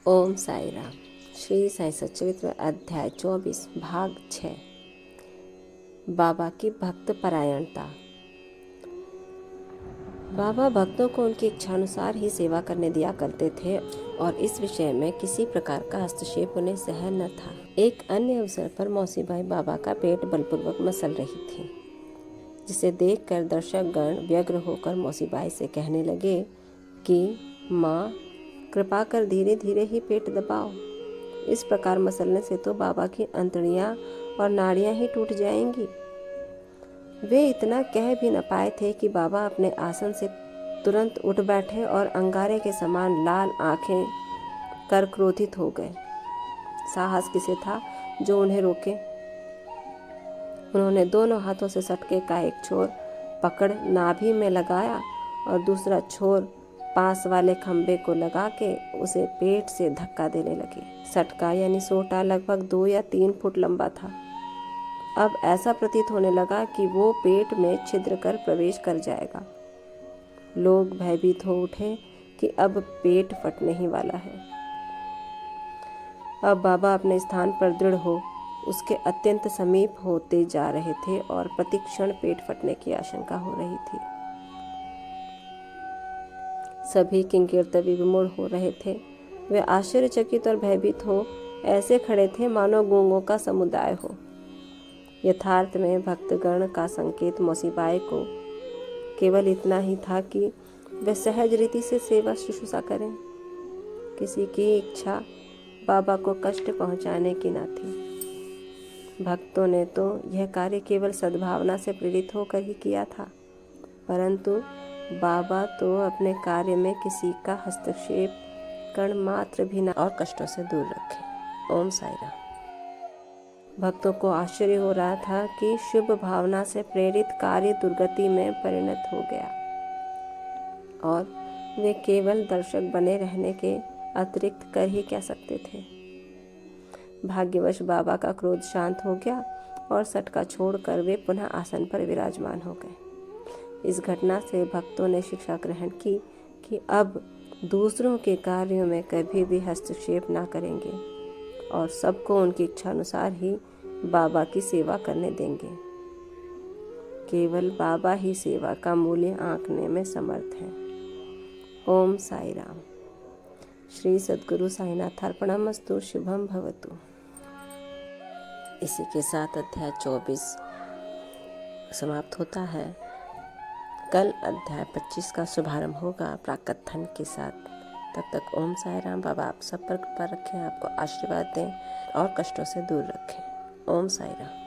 ओम साई राम। श्री साई सच्चरित्र अध्याय 24 भाग 6। बाबा की भक्त परायणता। बाबा भक्तों को उनकी इच्छानुसार ही सेवा करने दिया करते थे और इस विषय में किसी प्रकार का हस्तक्षेप उन्हें सहन न था। एक अन्य अवसर पर मौसी बाई बाबा का पेट बलपूर्वक मसल रही थी, जिसे देखकर दर्शक गण व्यग्र होकर मौसी बाई से कहने लगे कि माँ, कृपा कर धीरे धीरे ही पेट दबाओ। इस प्रकार मसलने से तो बाबा की अंतड़ियां और नाड़ियां ही टूट जाएंगी। वे इतना कह भी न पाए थे कि बाबा अपने आसन से तुरंत उठ बैठे और अंगारे के समान लाल आंखें कर क्रोधित हो गए। साहस किसे था जो उन्हें रोके। उन्होंने दोनों हाथों से सटके का एक छोर पकड़ नाभि में लगाया और दूसरा छोर पास वाले खंबे को लगा के उसे पेट से धक्का देने लगे। सटका यानी सोटा लगभग 2 या 3 फुट लंबा था। अब ऐसा प्रतीत होने लगा कि वो पेट में छिद्र कर प्रवेश कर जाएगा। लोग भयभीत हो उठे कि अब पेट फटने ही वाला है। अब बाबा अपने स्थान पर दृढ़ हो उसके अत्यंत समीप होते जा रहे थे और प्रतिक्षण पेट फटने की आशंका हो रही थी। सभी किंकीर्तवी विमूढ़ हो रहे थे। वे आश्चर्यचकित और भयभीत हो ऐसे खड़े थे मानो गूंगों का समुदाय हो। यथार्थ में भक्तगण का संकेत मौसी बाई को केवल इतना ही था कि वे सहज रीति से सेवा शुश्रूषा करें। किसी की इच्छा बाबा को कष्ट पहुंचाने की न थी। भक्तों ने तो यह कार्य केवल सद्भावना से प्रेरित होकर ही किया था, परंतु बाबा तो अपने कार्य में किसी का हस्तक्षेप कण मात्र भी न और कष्टों से दूर रखे। ओम साई राम। भक्तों को आश्चर्य हो रहा था कि शुभ भावना से प्रेरित कार्य दुर्गति में परिणत हो गया और वे केवल दर्शक बने रहने के अतिरिक्त कर ही क्या सकते थे। भाग्यवश बाबा का क्रोध शांत हो गया और सटका छोड़कर वे पुनः आसन पर विराजमान हो गए। इस घटना से भक्तों ने शिक्षा ग्रहण की कि अब दूसरों के कार्यों में कभी भी हस्तक्षेप ना करेंगे और सबको उनकी इच्छानुसार ही बाबा की सेवा करने देंगे। केवल बाबा ही सेवा का मूल्य आंकने में समर्थ है। ओम साई राम। श्री सद्गुरु साईनाथ अर्पणमस्तु। शुभम भवतु। इसी के साथ अध्याय 24 समाप्त होता है। कल अध्याय 25 का शुभारंभ होगा प्राकथन के साथ। तब तक ओम साई राम। बाबा आप सब पर कृपा रखें, आपको आशीर्वाद दें और कष्टों से दूर रखें। ओम साई राम।